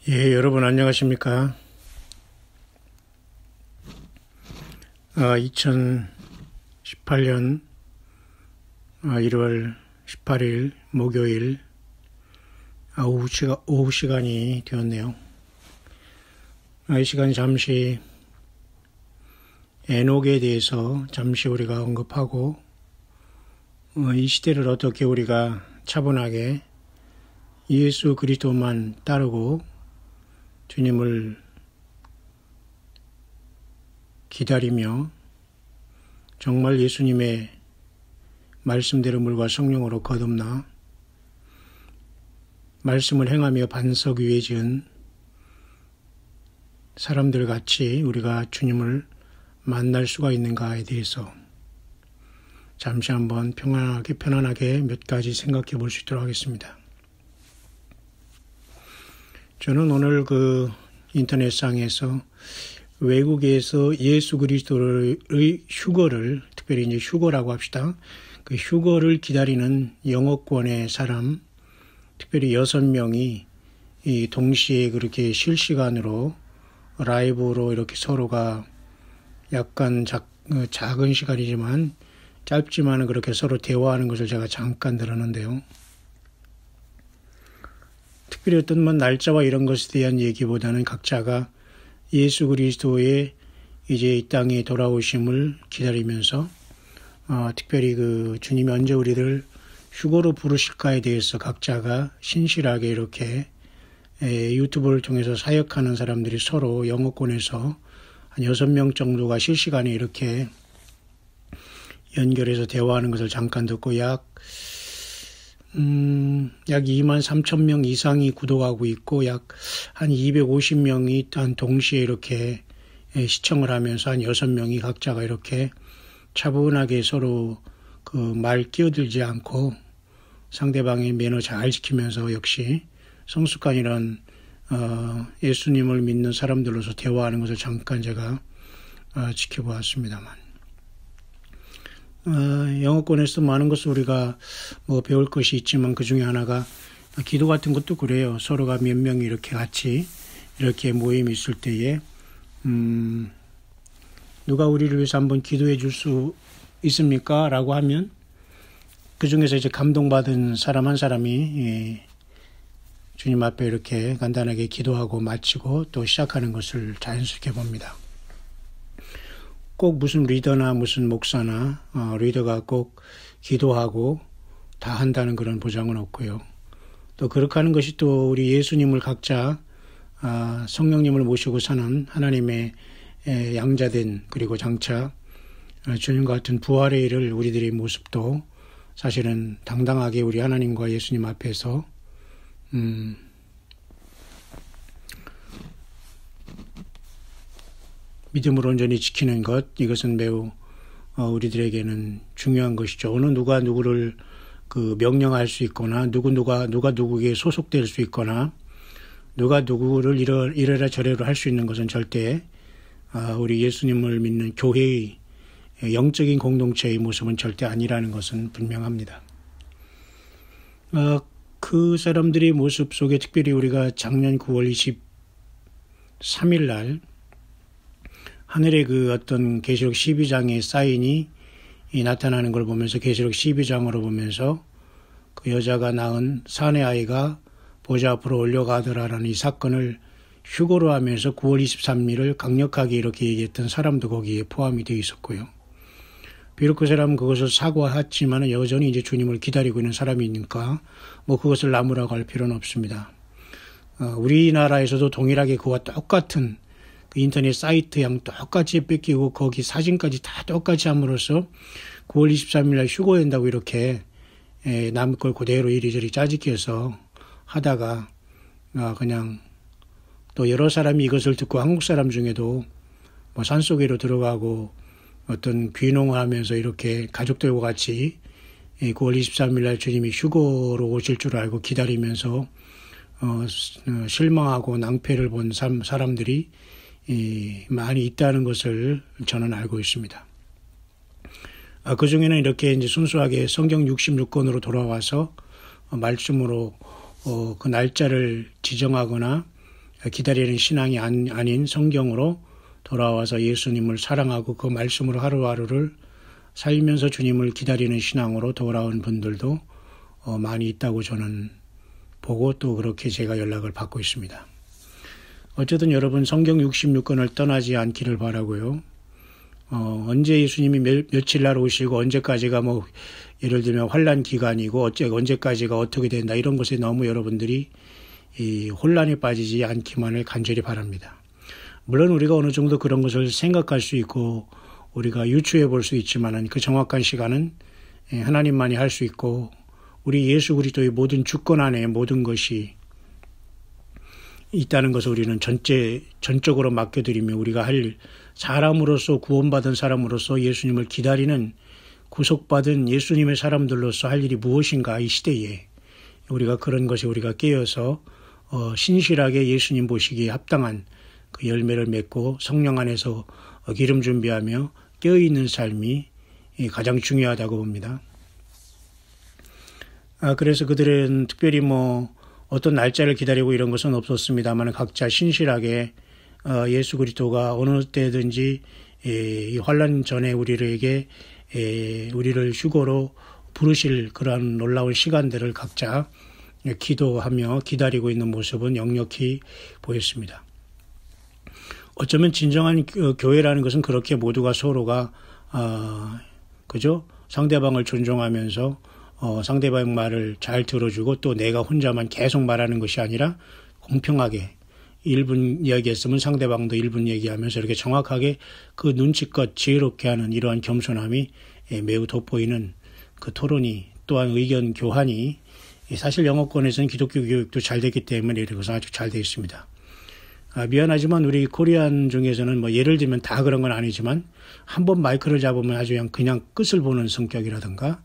예, 여러분 안녕하십니까? 2018년 1월 18일 목요일 오후 시간이 되었네요. 이 시간 잠시 에녹에 대해서 잠시 우리가 언급하고 이 시대를 어떻게 우리가 차분하게 예수 그리스도만 따르고 주님을 기다리며 정말 예수님의 말씀대로 물과 성령으로 거듭나 말씀을 행하며 반석 위에 지은 사람들 같이 우리가 주님을 만날 수가 있는가에 대해서 잠시 한번 편안하게 몇 가지 생각해 볼 수 있도록 하겠습니다. 저는 오늘 인터넷상에서 외국에서 예수 그리스도의 휴거를, 특별히 이제 휴거라고 합시다. 그 휴거를 기다리는 영어권의 사람, 특별히 6명이 동시에 그렇게 실시간으로 라이브로 이렇게 서로가 약간 작은 시간이지만 짧지만은 그렇게 서로 대화하는 것을 제가 잠깐 들었는데요. 특별히 어떤 날짜와 이런 것에 대한 얘기보다는 각자가 예수 그리스도의 이제 이 땅에 돌아오심을 기다리면서 특별히 주님이 언제 우리를 휴거로 부르실까에 대해서 각자가 신실하게 이렇게 유튜브를 통해서 사역하는 사람들이 서로 영어권에서 한 6명 정도가 실시간에 이렇게 연결해서 대화하는 것을 잠깐 듣고 약 23,000명 이상이 구독하고 있고 약 한 250명이 한 동시에 이렇게 시청을 하면서 한 6명이 각자가 이렇게 차분하게 서로 말 끼어들지 않고 상대방의 매너 잘 지키면서 역시 성숙한 이런 예수님을 믿는 사람들로서 대화하는 것을 잠깐 제가 지켜보았습니다만 영어권에서 많은 것을 우리가 배울 것이 있지만 그 중에 하나가 기도 같은 것도 그래요. 서로가 몇 명이 이렇게 같이 이렇게 모임이 있을 때에 누가 우리를 위해서 한번 기도해 줄 수 있습니까? 라고 하면 그 중에서 이제 감동받은 사람 한 사람이 주님 앞에 이렇게 간단하게 기도하고 마치고 또 시작하는 것을 자연스럽게 봅니다. 꼭 무슨 리더나 무슨 목사나 리더가 꼭 기도하고 다 한다는 그런 보장은 없고요. 또 그렇게 하는 것이 또 우리 예수님을 각자 성령님을 모시고 사는 하나님의 양자된 그리고 장차 주님과 같은 부활의 일을 우리들의 모습도 사실은 당당하게 우리 하나님과 예수님 앞에서 믿음으로 온전히 지키는 것, 이것은 매우 우리들에게는 중요한 것이죠. 어느 누가 누구를 명령할 수 있거나 누가 누구에게 소속될 수 있거나 누가 누구를 이래라 저래라 할 수 있는 것은 절대 우리 예수님을 믿는 교회의 영적인 공동체의 모습은 절대 아니라는 것은 분명합니다. 그 사람들의 모습 속에 특별히 우리가 작년 9월 23일 날 하늘의 어떤 계시록 12장의 사인이 나타나는 걸 보면서 계시록 12장으로 보면서 그 여자가 낳은 사내 아이가 보좌 앞으로 올려가더라라는 이 사건을 휴거로 하면서 9월 23일을 강력하게 이렇게 얘기했던 사람도 거기에 포함이 되어 있었고요. 비록 그 사람은 그것을 사과했지만 여전히 이제 주님을 기다리고 있는 사람이니까 그것을 나무라고 할 필요는 없습니다. 우리나라에서도 동일하게 그와 똑같은 인터넷 사이트양 똑같이 뺏기고 거기 사진까지 다 똑같이 함으로써 9월 23일 날 휴거한다고 이렇게 남 걸 그대로 이리저리 짜집기해서 하다가 그냥 또 여러 사람이 이것을 듣고 한국 사람 중에도 산속으로 들어가고 어떤 귀농하면서 이렇게 가족들과 같이 9월 23일 날 주님이 휴거로 오실 줄 알고 기다리면서 실망하고 낭패를 본 사람들이 많이 있다는 것을 저는 알고 있습니다. 그 중에는 이렇게 이제 순수하게 성경 66권으로 돌아와서 말씀으로 그 날짜를 지정하거나 기다리는 신앙이 아닌 성경으로 돌아와서 예수님을 사랑하고 그 말씀으로 하루하루를 살면서 주님을 기다리는 신앙으로 돌아온 분들도 많이 있다고 저는 보고 또 그렇게 제가 연락을 받고 있습니다. 어쨌든 여러분 성경 66권을 떠나지 않기를 바라고요. 언제 예수님이 며칠 날 오시고 언제까지가 뭐 예를 들면 환난 기간이고 언제까지가 어떻게 된다 이런 것에 너무 여러분들이 이 혼란에 빠지지 않기만을 간절히 바랍니다. 물론 우리가 어느 정도 그런 것을 생각할 수 있고 우리가 유추해 볼 수 있지만은 그 정확한 시간은 하나님만이 할 수 있고 우리 예수 그리스도의 모든 주권 안에 모든 것이 있다는 것을 우리는 전적으로 맡겨드리며 우리가 할 일, 사람으로서 구원받은 사람으로서 예수님을 기다리는 구속받은 예수님의 사람들로서 할 일이 무엇인가 이 시대에 우리가 그런 것에 우리가 깨어서 신실하게 예수님 보시기에 합당한 그 열매를 맺고 성령 안에서 기름 준비하며 깨어있는 삶이 가장 중요하다고 봅니다. 그래서 그들은 특별히 뭐 어떤 날짜를 기다리고 이런 것은 없었습니다만 각자 신실하게 예수 그리스도가 어느 때든지 이 환난 전에 우리를 휴거로 부르실 그러한 놀라운 시간들을 각자 기도하며 기다리고 있는 모습은 역력히 보였습니다. 어쩌면 진정한 교회라는 것은 그렇게 모두가 서로가 그죠? 상대방을 존중하면서 상대방 말을 잘 들어주고 또 내가 혼자만 계속 말하는 것이 아니라 공평하게 1분 이야기했으면 상대방도 1분 얘기하면서 이렇게 정확하게 그 눈치껏 지혜롭게 하는 이러한 겸손함이 매우 돋보이는 그 토론이 또한 의견 교환이 사실 영어권에서는 기독교 교육도 잘 됐기 때문에 이런 것은 아주 잘 되어 있습니다. 미안하지만 우리 코리안 중에서는 뭐 예를 들면 다 그런 건 아니지만 한번 마이크를 잡으면 아주 그냥 끝을 보는 성격이라든가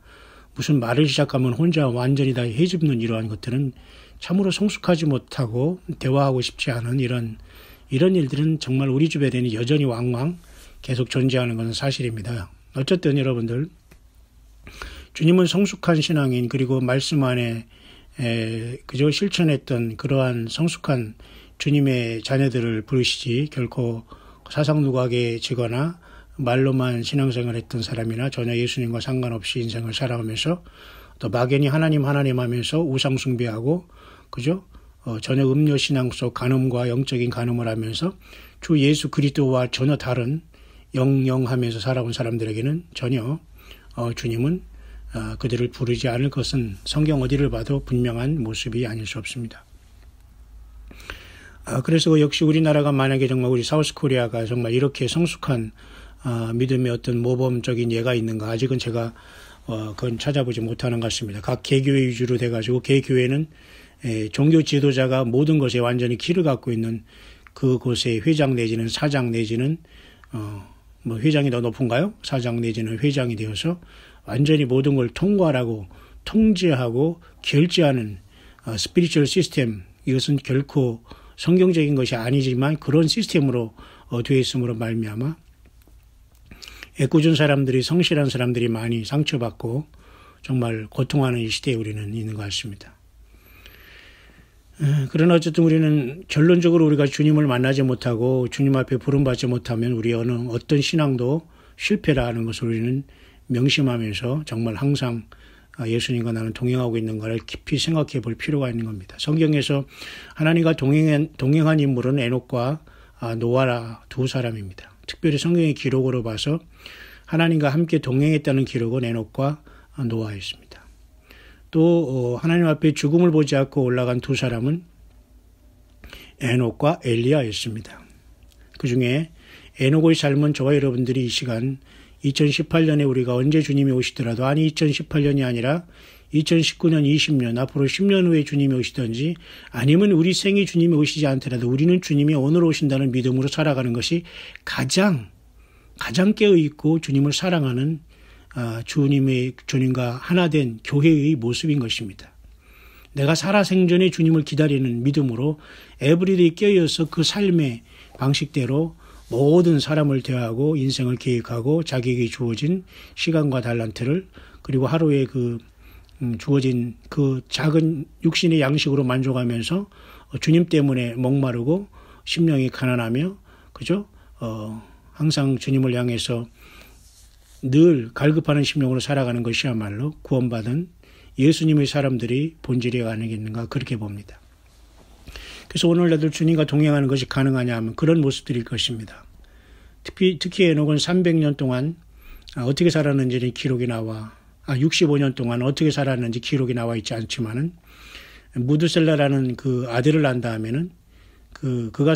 무슨 말을 시작하면 혼자 완전히 다 헤집는 이러한 것들은 참으로 성숙하지 못하고 대화하고 싶지 않은 이런 일들은 정말 우리 주변에는 여전히 왕왕 계속 존재하는 것은 사실입니다. 어쨌든 여러분들 주님은 성숙한 신앙인 그리고 말씀 안에 그저 실천했던 그러한 성숙한 주님의 자녀들을 부르시지 결코 사상누각에 지거나 말로만 신앙생활을 했던 사람이나 전혀 예수님과 상관없이 인생을 살아가면서 또 막연히 하나님 하면서 우상 숭배하고 그죠? 전혀 음료 신앙 속 간음과 영적인 간음을 하면서 주 예수 그리스도와 전혀 다른 영영하면서 살아온 사람들에게는 전혀 주님은 그들을 부르지 않을 것은 성경 어디를 봐도 분명한 모습이 아닐 수 없습니다. 그래서 역시 우리나라가 만약에 정말 우리 사우스코리아가 정말 이렇게 성숙한 믿음의 어떤 모범적인 예가 있는가 아직은 제가 그건 찾아보지 못하는 것 같습니다. 각 개교회 위주로 돼가지고 개교회는 종교 지도자가 모든 것에 완전히 키를 갖고 있는 그곳의 회장 내지는 사장 내지는 뭐 회장이 더 높은가요? 사장 내지는 회장이 되어서 완전히 모든 걸 통괄하고 통제하고 결제하는 스피리추얼 시스템 이것은 결코 성경적인 것이 아니지만 그런 시스템으로 되어 있음으로 말미암아 애꿎은 사람들이 성실한 사람들이 많이 상처받고 정말 고통하는 이 시대에 우리는 있는 것 같습니다. 그러나 어쨌든 우리는 결론적으로 우리가 주님을 만나지 못하고 주님 앞에 부름받지 못하면 우리 어떤 신앙도 실패라는 것을 우리는 명심하면서 정말 항상 예수님과 나는 동행하고 있는 것을 깊이 생각해 볼 필요가 있는 겁니다. 성경에서 하나님과 동행한 인물은 에녹과 노아라 두 사람입니다. 특별히 성경의 기록으로 봐서 하나님과 함께 동행했다는 기록은 에녹과 노아였습니다. 또 하나님 앞에 죽음을 보지 않고 올라간 두 사람은 에녹과 엘리야였습니다. 그중에 에녹의 삶은 저와 여러분들이 이 시간 2018년에 우리가 언제 주님이 오시더라도 아니 2018년이 아니라 2019년, 20년 앞으로 10년 후에 주님이 오시든지 아니면 우리 생이 주님이 오시지 않더라도 우리는 주님이 오늘 오신다는 믿음으로 살아가는 것이 가장 깨어있고 주님을 사랑하는 주님과 하나 된 교회의 모습인 것입니다. 내가 살아생전에 주님을 기다리는 믿음으로 에브리데이 깨어서 그 삶의 방식대로 모든 사람을 대하고 인생을 계획하고 자기에게 주어진 시간과 달란트를 그리고 하루의 그 주어진 그 작은 육신의 양식으로 만족하면서 주님 때문에 목마르고 심령이 가난하며 그죠? 항상 주님을 향해서 늘 갈급하는 심령으로 살아가는 것이야말로 구원받은 예수님의 사람들이 본질이 아니겠는가 그렇게 봅니다. 그래서 오늘날도 주님과 동행하는 것이 가능하냐 하면 그런 모습들일 것입니다. 특히 에녹은 300년 동안 어떻게 살았는지 기록이 65년 동안 어떻게 살았는지 기록이 나와 있지 않지만은 무드셀라라는 그 아들을 낳은 다음에는 그가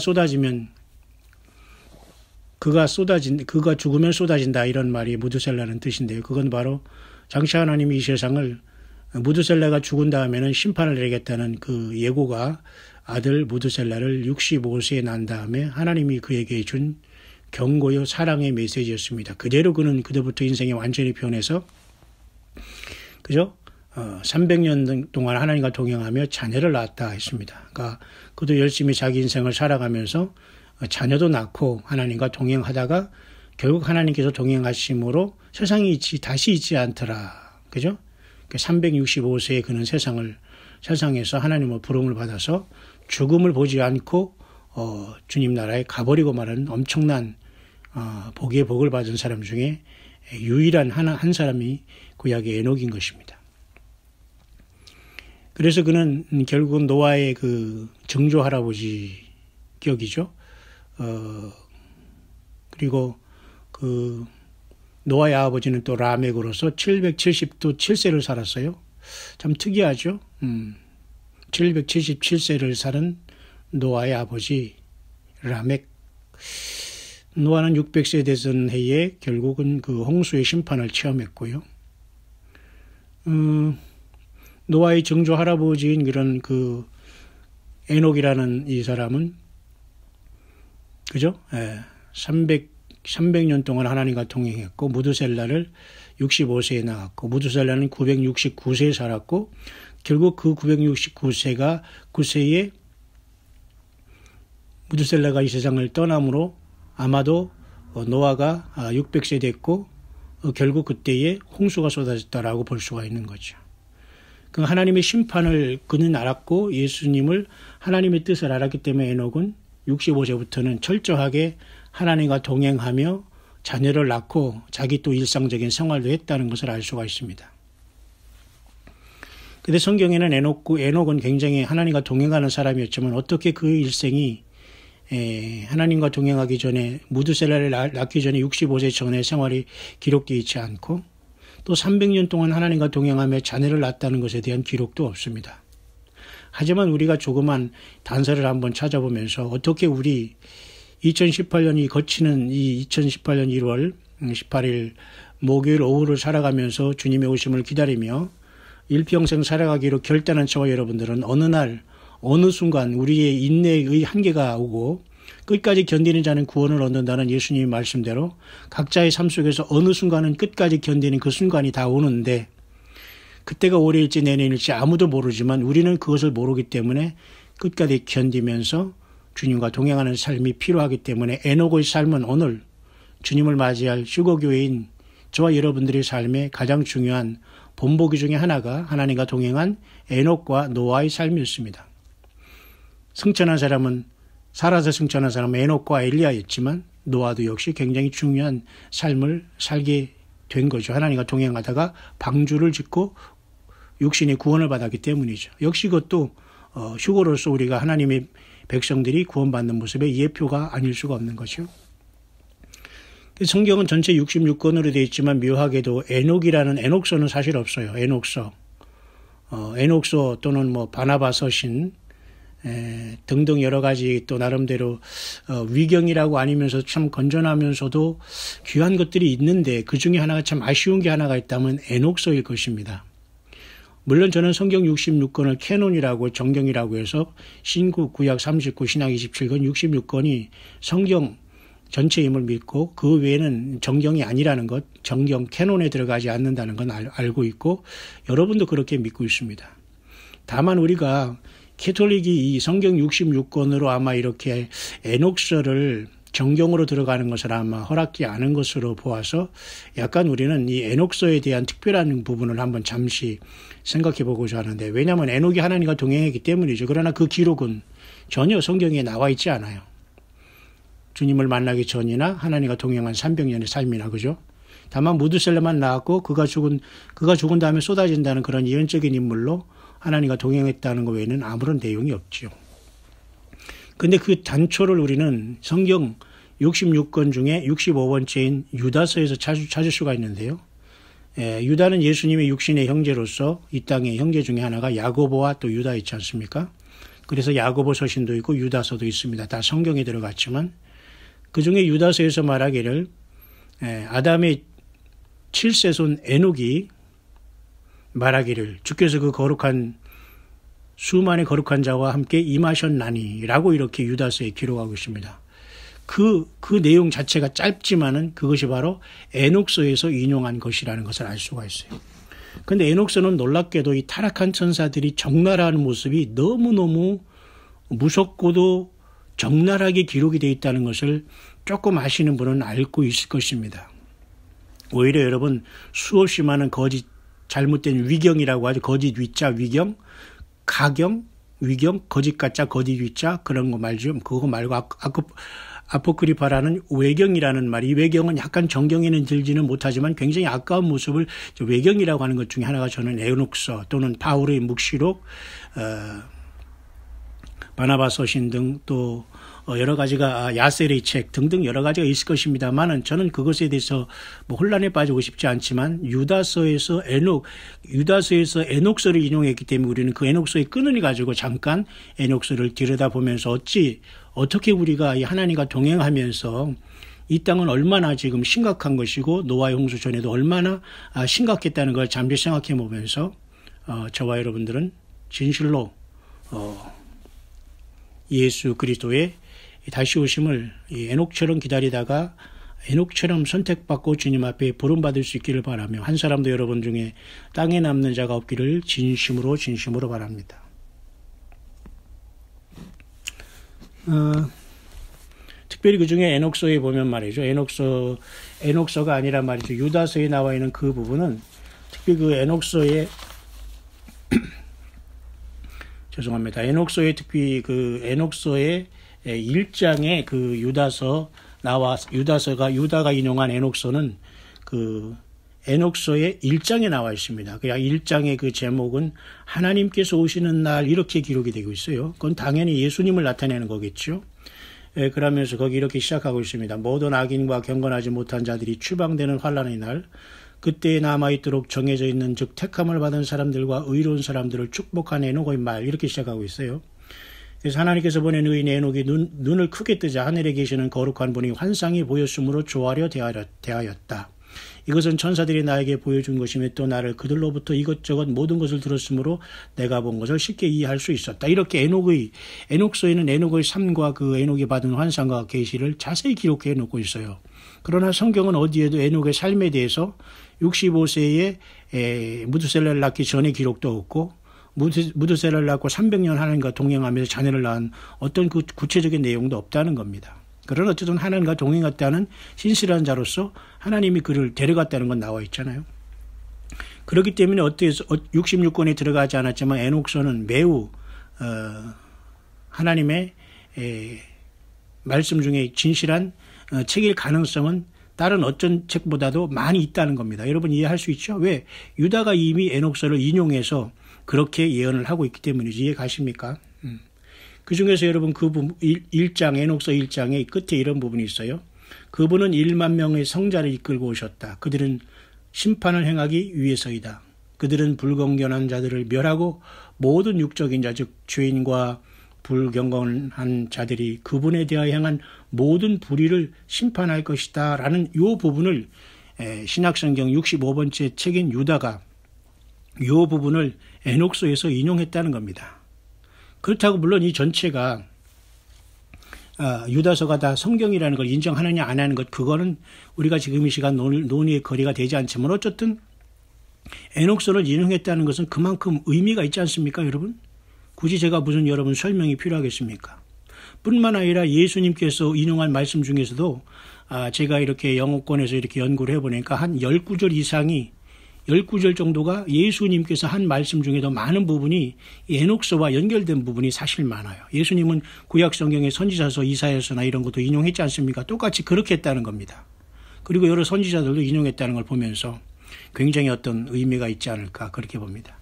죽으면 쏟아진다 이런 말이 무드셀라는 뜻인데요. 그건 바로 장차 하나님이 이 세상을 무드셀라가 죽은 다음에는 심판을 내리겠다는 그 예고가 아들 무드셀라를 65세에 난 다음에 하나님이 그에게 준 경고요 사랑의 메시지였습니다. 그대로 그는 그때부터 인생이 완전히 변해서 그죠? 300년 동안 하나님과 동행하며 자녀를 낳았다 했습니다. 그러니까 그도 열심히 자기 인생을 살아가면서 자녀도 낳고 하나님과 동행하다가 결국 하나님께서 동행하심으로 세상이 다시 있지 않더라. 그죠? 365세에 그는 세상에서 하나님의 부름을 받아서 죽음을 보지 않고 주님 나라에 가버리고 말은 엄청난 복의 복을 받은 사람 중에 유일한 한 사람이 구약의 에녹인 것입니다. 그래서 그는 결국은 노아의 그 증조 할아버지 격이죠. 그리고 그 노아의 아버지는 또 라멕으로서 770도 7세를 살았어요. 참 특이하죠. 777세를 살은 노아의 아버지 라멕. 노아는 600세 되던 해에 결국은 그 홍수의 심판을 체험했고요. 노아의 증조 할아버지인 그런 그 에녹이라는 이 사람은 그죠? 300년 동안 하나님과 동행했고 무드셀라를 65세에 낳았고 무드셀라는 969세에 살았고 결국 그 969세에 무드셀라가 이 세상을 떠남으로 아마도 노아가 600세 됐고 결국 그때에 홍수가 쏟아졌다라고 볼 수가 있는 거죠. 그 하나님의 심판을 그는 알았고 예수님을 하나님의 뜻을 알았기 때문에 에녹은 65세부터는 철저하게 하나님과 동행하며 자녀를 낳고 자기 또 일상적인 생활도 했다는 것을 알 수가 있습니다. 그런데 성경에는 에녹은 굉장히 하나님과 동행하는 사람이었지만 어떻게 그 일생이 하나님과 동행하기 전에 무드셀라를 낳기 전에 65세 전의 생활이 기록되어 있지 않고 또 300년 동안 하나님과 동행하며 자녀를 낳았다는 것에 대한 기록도 없습니다. 하지만 우리가 조그만 단서를 한번 찾아보면서 어떻게 우리 2018년이 거치는 이 2018년 1월 18일 목요일 오후를 살아가면서 주님의 오심을 기다리며 일평생 살아가기로 결단한 저와 여러분들은 어느 날 어느 순간 우리의 인내의 한계가 오고 끝까지 견디는 자는 구원을 얻는다는 예수님의 말씀대로 각자의 삶 속에서 어느 순간은 끝까지 견디는 그 순간이 다 오는데 그때가 올해일지 내년일지 아무도 모르지만 우리는 그것을 모르기 때문에 끝까지 견디면서 주님과 동행하는 삶이 필요하기 때문에 에녹의 삶은 오늘 주님을 맞이할 휴거교회인 저와 여러분들의 삶의 가장 중요한 본보기 중에 하나가 하나님과 동행한 에녹과 노아의 삶이었습니다. 살아서 승천한 사람은 에녹과 엘리야였지만 노아도 역시 굉장히 중요한 삶을 살게 된 거죠. 하나님과 동행하다가 방주를 짓고 육신의 구원을 받았기 때문이죠. 역시 그것도 휴거로서 우리가 하나님의 백성들이 구원받는 모습의 예표가 아닐 수가 없는 거죠. 성경은 전체 66권으로 되어 있지만 묘하게도 에녹서는 사실 없어요. 에녹서 또는 바나바 서신 등등 여러 가지 또 나름대로 위경이라고 아니면서 참 건전하면서도 귀한 것들이 있는데 그 중에 하나가 참 아쉬운 게 하나가 있다면 에녹서일 것입니다. 물론 저는 성경 66권을 캐논이라고 정경이라고 해서 신구, 구약 39, 신약 27권 66권이 성경 전체임을 믿고 그 외에는 정경이 아니라는 것, 정경 캐논에 들어가지 않는다는 건 알고 있고 여러분도 그렇게 믿고 있습니다. 다만 우리가 캐톨릭이 이 성경 66권으로 아마 이렇게 에녹서를 정경으로 들어가는 것을 아마 허락지 않은 것으로 보아서 약간 우리는 이 에녹서에 대한 특별한 부분을 한번 잠시 생각해 보고자 하는데, 왜냐하면 에녹이 하나님과 동행했기 때문이죠. 그러나 그 기록은 전혀 성경에 나와 있지 않아요. 주님을 만나기 전이나 하나님과 동행한 300년의 삶이나, 그죠? 다만 무드셀라만 나왔고 그가 죽은 다음에 쏟아진다는 그런 예언적인 인물로 하나님과 동행했다는 것 외에는 아무런 내용이 없지요. 근데 그 단초를 우리는 성경 66권 중에 65번째인 유다서에서 찾을 수가 있는데요. 유다는 예수님의 육신의 형제로서 이 땅의 형제 중에 하나가 야고보와 또 유다 있지 않습니까? 그래서 야고보 서신도 있고 유다서도 있습니다. 다 성경에 들어갔지만 그 중에 유다서에서 말하기를 아담의 7세손 에녹이 말하기를 주께서 그 거룩한 수많은 거룩한 자와 함께 임하셨나니 라고 이렇게 유다서에 기록하고 있습니다. 그 내용 자체가 짧지만은 그것이 바로 에녹서에서 인용한 것이라는 것을 알 수가 있어요. 그런데 에녹서는 놀랍게도 이 타락한 천사들이 적나라하는 모습이 너무너무 무섭고도 적나라하게 기록이 되어 있다는 것을 조금 아시는 분은 알고 있을 것입니다. 오히려 여러분 수없이 많은 거짓 잘못된 위경이라고 하죠. 거짓 위자 위경, 가경, 위경, 거짓 가짜, 거짓 위자 그런 거 말죠. 그거 말고 아포크리파라는 외경이라는 말이, 외경은 약간 정경에는 들지는 못하지만 굉장히 아까운 모습을 외경이라고 하는 것 중에 하나가 저는 에녹서 또는 바울의 묵시록, 바나바 서신 등 또 여러 가지가 야셀의 책 등등 여러 가지가 있을 것입니다만은 저는 그것에 대해서 혼란에 빠지고 싶지 않지만 유다서에서 에녹서를 인용했기 때문에 우리는 그 에녹서의 끈을 가지고 잠깐 에녹서를 들여다보면서 어떻게 우리가 이 하나님과 동행하면서 이 땅은 얼마나 지금 심각한 것이고 노아의 홍수 전에도 얼마나 심각했다는 걸 잠시 생각해 보면서 저와 여러분들은 진실로 예수 그리스도의 다시 오심을 에녹처럼 기다리다가 에녹처럼 선택받고 주님 앞에 부름받을 수 있기를 바라며 한 사람도 여러분 중에 땅에 남는 자가 없기를 진심으로 바랍니다. 특별히 그 중에 에녹서에 보면 말이죠. 에녹서가 아니라 말이죠. 유다서에 나와 있는 그 부분은 특히 그 에녹서에 죄송합니다. 에녹서의 특히 그 에녹서의 1장에 그 유다가 인용한 에녹서는 그 에녹서의 1장에 나와 있습니다. 그 1장의 그 제목은 하나님께서 오시는 날 이렇게 기록이 되고 있어요. 그건 당연히 예수님을 나타내는 거겠죠. 그러면서 거기 이렇게 시작하고 있습니다. 모든 악인과 경건하지 못한 자들이 추방되는 환난의 날, 그때에 남아있도록 정해져 있는 즉 택함을 받은 사람들과 의로운 사람들을 축복한 에녹의 말, 이렇게 시작하고 있어요. 그래서 하나님께서 보낸 의인 에녹이 눈을 크게 뜨자 하늘에 계시는 거룩한 분이 환상이 보였으므로 조하려 대하였다. 이것은 천사들이 나에게 보여준 것이며 또 나를 그들로부터 이것저것 모든 것을 들었으므로 내가 본 것을 쉽게 이해할 수 있었다. 이렇게 에녹서에는 에녹의 삶과 그 에녹이 받은 환상과 계시를 자세히 기록해 놓고 있어요. 그러나 성경은 어디에도 에녹의 삶에 대해서 65세에 무드셀라를 낳기 전에 기록도 없고 무드셀라를 낳고 300년 하나님과 동행하면서 자녀를 낳은 어떤 그 구체적인 내용도 없다는 겁니다. 그러나 어쨌든 하나님과 동행했다는 신실한 자로서 하나님이 그를 데려갔다는 건 나와 있잖아요. 그렇기 때문에 66권에 들어가지 않았지만 에녹서는 매우 하나님의 말씀 중에 진실한 책일 가능성은 다른 어떤 책보다도 많이 있다는 겁니다. 여러분 이해할 수 있죠? 왜? 유다가 이미 에녹서를 인용해서 그렇게 예언을 하고 있기 때문이지. 이해 가십니까? 그 중에서 여러분 그 부분 1장 에녹서 1장의 끝에 이런 부분이 있어요. 그분은 1만 명의 성자를 이끌고 오셨다. 그들은 심판을 행하기 위해서이다. 그들은 불경건한 자들을 멸하고 모든 육적인 자 즉 죄인과 불경건한 자들이 그분에 대하여 행한 모든 불의를 심판할 것이다 라는 이 부분을 신약성경 65번째 책인 유다가 이 부분을 에녹서에서 인용했다는 겁니다. 그렇다고 물론 이 전체가 유다서가 다 성경이라는 걸 인정하느냐 안 하는 것, 그거는 우리가 지금 이 시간 논의의 거리가 되지 않지만 어쨌든 에녹서를 인용했다는 것은 그만큼 의미가 있지 않습니까, 여러분? 굳이 제가 무슨 여러분 설명이 필요하겠습니까? 뿐만 아니라 예수님께서 인용한 말씀 중에서도 제가 이렇게 영어권에서 이렇게 연구를 해보니까 한 10구절 이상이 10구절 정도가 예수님께서 한 말씀 중에도 많은 부분이 에녹서와 연결된 부분이 사실 많아요. 예수님은 구약 성경의 선지자서 이사야서나 이런 것도 인용했지 않습니까? 똑같이 그렇게 했다는 겁니다. 그리고 여러 선지자들도 인용했다는 걸 보면서 굉장히 어떤 의미가 있지 않을까 그렇게 봅니다.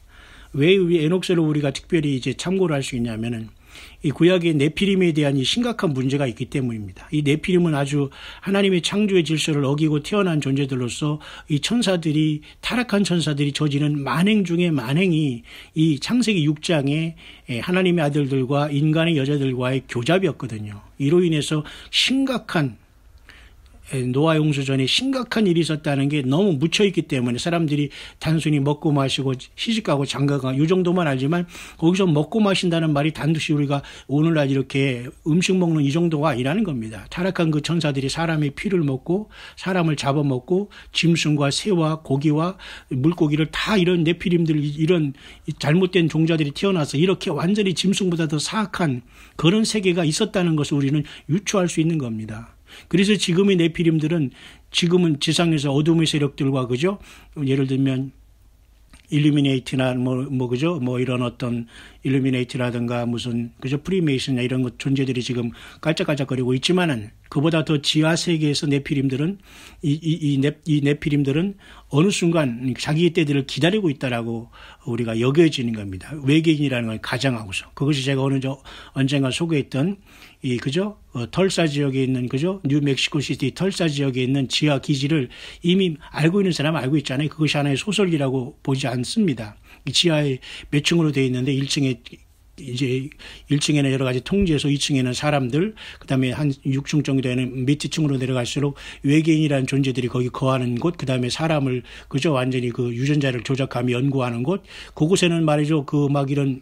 왜 에녹서를 우리가 특별히 이제 참고를 할 수 있냐면은 이 구약의 네피림에 대한 이 심각한 문제가 있기 때문입니다. 이 네피림은 아주 하나님의 창조의 질서를 어기고 태어난 존재들로서 이 천사들이 타락한 천사들이 저지른 만행 중에 만행이 이 창세기 6장에 하나님의 아들들과 인간의 여자들과의 교잡이었거든요. 이로 인해서 심각한 노아 용수 전에 심각한 일이 있었다는 게 너무 묻혀있기 때문에 사람들이 단순히 먹고 마시고 시집가고 장가가 이 정도만 알지만 거기서 먹고 마신다는 말이 단도시 우리가 오늘날 이렇게 음식 먹는 이 정도가 아니라는 겁니다. 타락한 그 천사들이 사람의 피를 먹고 사람을 잡아먹고 짐승과 새와 고기와 물고기를 다 이런 네피림들 이런 잘못된 종자들이 태어나서 이렇게 완전히 짐승보다 더 사악한 그런 세계가 있었다는 것을 우리는 유추할 수 있는 겁니다. 그래서 지금의 네피림들은 지금은 지상에서 어둠의 세력들과 그죠? 예를 들면 일루미네이트나 그죠? 이런 어떤 일루미네이트라든가 무슨 그죠? 프리메이슨이나 이런 것 존재들이 지금 깔짝깔짝거리고 있지만은 그보다 더 지하 세계에서 네피림들은 이 네피림들은 어느 순간 자기의 때들을 기다리고 있다라고 우리가 여겨지는 겁니다. 외계인이라는 걸 가정하고서 그것이 제가 언젠가 소개했던 이 그죠? 털사 지역에 있는 그죠? 뉴멕시코 시티 털사 지역에 있는 지하 기지를 이미 알고 있는 사람은 알고 있잖아요. 그것이 하나의 소설이라고 보지 않습니다. 지하에 몇 층으로 되어 있는데 1층에 이제 1층에는 여러 가지 통제소, 2층에는 사람들, 그다음에 한 6층 정도 되는 밑에 층으로 내려갈수록 외계인이라는 존재들이 거기 거하는 곳, 그다음에 사람을 그저 완전히 그 유전자를 조작하며 연구하는 곳, 그곳에는 말이죠. 그 막 이런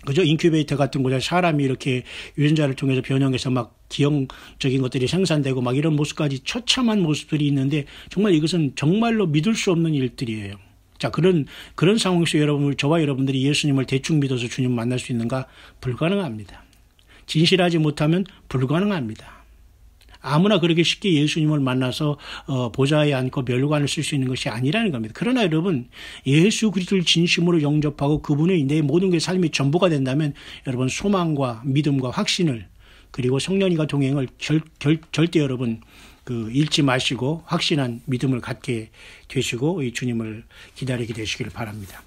그죠? 인큐베이터 같은 곳에 사람이 이렇게 유전자를 통해서 변형해서 막 기형적인 것들이 생산되고 막 이런 모습까지 처참한 모습들이 있는데 정말 이것은 정말로 믿을 수 없는 일들이에요. 자, 그런 상황에서 저와 여러분들이 예수님을 대충 믿어서 주님 만날 수 있는가? 불가능합니다. 진실하지 못하면 불가능합니다. 아무나 그렇게 쉽게 예수님을 만나서 보좌에 앉고 멸관을 쓸 수 있는 것이 아니라는 겁니다. 그러나 여러분 예수 그리스도를 진심으로 영접하고 그분의 내 모든 게 삶의 전부가 된다면 여러분 소망과 믿음과 확신을 그리고 성령님과 동행을 절대 여러분 잃지 마시고 확신한 믿음을 갖게 되시고 이 주님을 기다리게 되시길 바랍니다.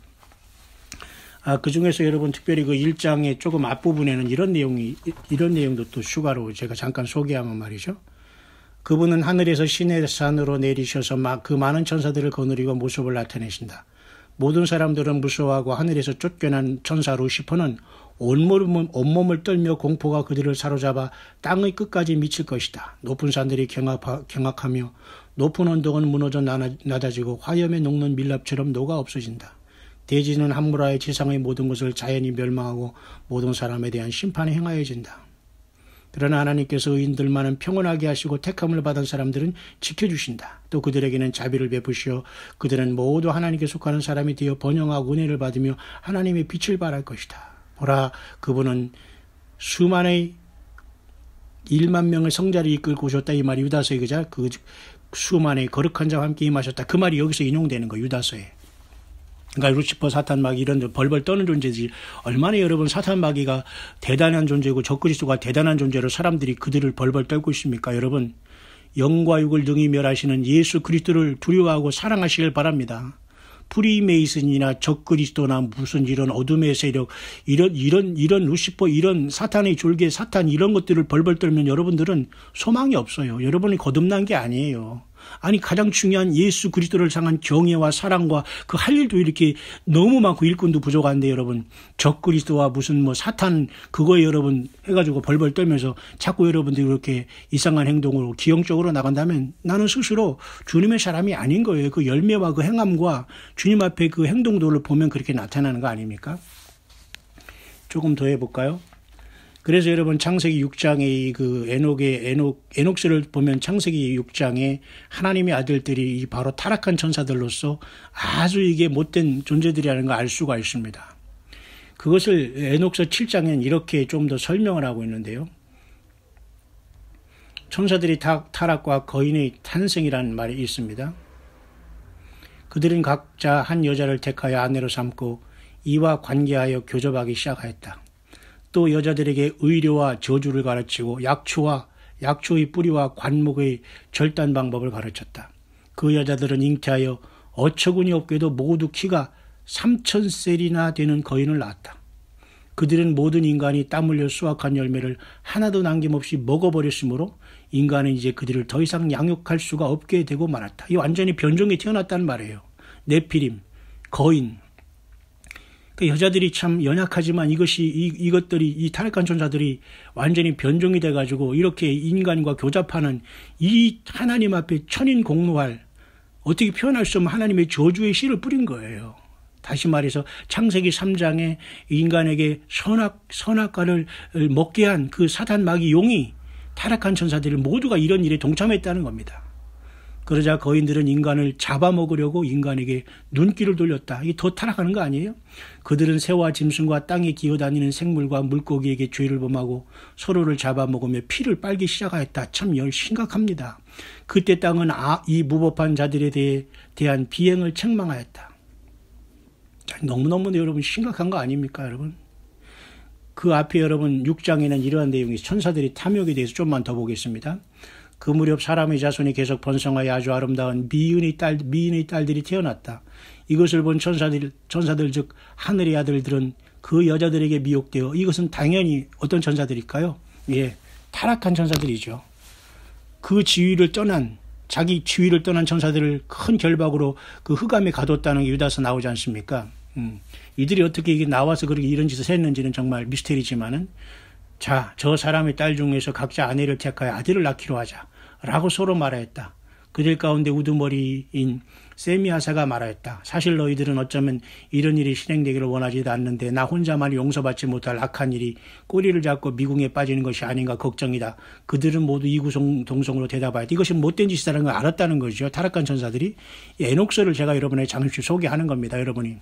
그 중에서 여러분 특별히 그 1장의 조금 앞부분에는 이런 내용도 또 추가로 제가 잠깐 소개하면 말이죠. 그분은 하늘에서 신의 산으로 내리셔서 그 많은 천사들을 거느리고 모습을 나타내신다. 모든 사람들은 무서워하고 하늘에서 쫓겨난 천사 루시퍼는 온몸을 떨며 공포가 그들을 사로잡아 땅의 끝까지 미칠 것이다. 높은 산들이 경악하며 높은 언덕은 무너져 낮아지고 화염에 녹는 밀랍처럼 녹아 없어진다. 대지는 함무라의 지상의 모든 것을 자연히 멸망하고 모든 사람에 대한 심판이 행하여진다. 그러나 하나님께서 의인들만은 평온하게 하시고 택함을 받은 사람들은 지켜주신다. 또 그들에게는 자비를 베푸시어 그들은 모두 하나님께 속하는 사람이 되어 번영하고 은혜를 받으며 하나님의 빛을 발할 것이다. 보라, 그분은 수만의 1만 명의 성자를 이끌고 오셨다. 이 말이 유다서의 그자 그 수만의 거룩한 자와 함께 임하셨다. 그 말이 여기서 인용되는 거예요. 유다서에. 그러니까 루시퍼, 사탄, 마귀 이런 벌벌 떠는 존재지 얼마나 여러분 사탄, 마귀가 대단한 존재고 적그리스도가 대단한 존재로 사람들이 그들을 벌벌 떨고 있습니까? 여러분 영과 육을 능히 멸하시는 예수 그리스도를 두려워하고 사랑하시길 바랍니다. 프리메이슨이나 적그리스도나 무슨 이런 어둠의 세력 이런 루시퍼 이런 사탄의 졸개 사탄 이런 것들을 벌벌 떨면 여러분들은 소망이 없어요. 여러분이 거듭난 게 아니에요. 아니 가장 중요한 예수 그리스도를 향한 경애와 사랑과 그 할 일도 이렇게 너무 많고 일꾼도 부족한데 여러분 적그리스도와 무슨 사탄 그거에 여러분 해가지고 벌벌 떨면서 자꾸 여러분들이 이렇게 이상한 행동으로 기형적으로 나간다면 나는 스스로 주님의 사람이 아닌 거예요. 그 열매와 그 행함과 주님 앞에 그 행동들을 보면 그렇게 나타나는 거 아닙니까? 조금 더 해볼까요? 그래서 여러분 창세기 6장의 그 에녹스를 보면 창세기 6장에 하나님의 아들들이 바로 타락한 천사들로서 아주 이게 못된 존재들이라는 걸 알 수가 있습니다. 그것을 에녹스 7장엔 이렇게 좀 더 설명을 하고 있는데요. 천사들의 타락과 거인의 탄생이라는 말이 있습니다. 그들은 각자 한 여자를 택하여 아내로 삼고 이와 관계하여 교접하기 시작하였다. 또 여자들에게 의료와 저주를 가르치고 약초의 뿌리와 관목의 절단 방법을 가르쳤다. 그 여자들은 잉태하여 어처구니 없게도 모두 키가 3,000셀이나 되는 거인을 낳았다. 그들은 모든 인간이 땀 흘려 수확한 열매를 하나도 남김없이 먹어버렸으므로 인간은 이제 그들을 더 이상 양육할 수가 없게 되고 말았다. 이 완전히 변종이 태어났다는 말이에요. 네피림, 거인. 그 여자들이 참 연약하지만 이것들이 이 타락한 천사들이 완전히 변종이 돼가지고 이렇게 인간과 교잡하는 이 하나님 앞에 천인공노할 어떻게 표현할 수 없는 하나님의 저주의 씨를 뿌린 거예요. 다시 말해서 창세기 3장에 인간에게 선악과를 먹게 한 그 사단 마귀 용이 타락한 천사들 모두가 이런 일에 동참했다는 겁니다. 그러자 거인들은 인간을 잡아먹으려고 인간에게 눈길을 돌렸다. 이게 더 타락하는 거 아니에요? 그들은 새와 짐승과 땅에 기어다니는 생물과 물고기에게 죄를 범하고 서로를 잡아먹으며 피를 빨기 시작하였다. 참 심각합니다. 그때 땅은 이 무법한 자들에 대한 비행을 책망하였다. 너무너무 여러분 심각한 거 아닙니까, 여러분? 그 앞에 여러분 6장에는 이러한 내용이 천사들이 탐욕에 대해서 좀만 더 보겠습니다. 그 무렵 사람의 자손이 계속 번성하여 아주 아름다운 미인의 딸들이 태어났다. 이것을 본 천사들 즉 하늘의 아들들은 그 여자들에게 미혹되어 이것은 당연히 어떤 천사들일까요? 예, 타락한 천사들이죠. 그 자기 지위를 떠난 천사들을 큰 결박으로 그 흑암에 가뒀다는 게 유다서 나오지 않습니까? 이들이 어떻게 이게 나와서 그렇게 이런 짓을 했는지는 정말 미스테리지만은 자, 저 사람의 딸 중에서 각자 아내를 택하여 아들을 낳기로 하자 라고 서로 말하였다. 그들 가운데 우두머리인 세미아사가 말하였다. 사실 너희들은 어쩌면 이런 일이 실행되기를 원하지도 않는데 나 혼자만 용서받지 못할 악한 일이 꼬리를 잡고 미궁에 빠지는 것이 아닌가 걱정이다. 그들은 모두 이구동성으로 대답하였다. 이것이 못된 짓이라는 걸 알았다는 거죠. 타락한 천사들이. 에녹서를 제가 여러분에게 잠시 소개하는 겁니다. 여러분이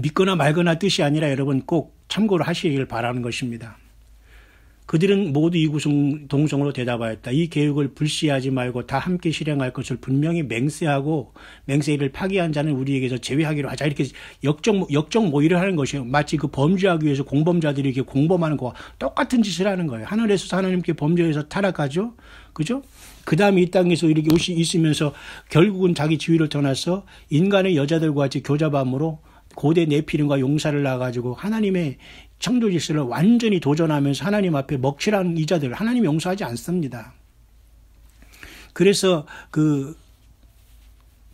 믿거나 말거나 뜻이 아니라 여러분 꼭 참고를 하시길 바라는 것입니다. 그들은 모두 이구동성으로 대답하였다. 이 계획을 불시하지 말고 다 함께 실행할 것을 분명히 맹세하고 맹세를 파기한 자는 우리에게서 제외하기로 하자. 이렇게 역적 모의를 하는 것이에요. 마치 그 범죄하기 위해서 공범자들이 이렇게 공범하는 거와 똑같은 짓을 하는 거예요. 하늘에서 하나님께 범죄해서 타락하죠. 그죠? 그 다음에 이 땅에서 이렇게 있으면서 결국은 자기 지위를 떠나서 인간의 여자들과 같이 교잡함으로 고대 네피림과 용사를 낳아가지고 하나님의 창조 질서를 완전히 도전하면서 하나님 앞에 먹칠하는 이자들 하나님이 용서하지 않습니다. 그래서 그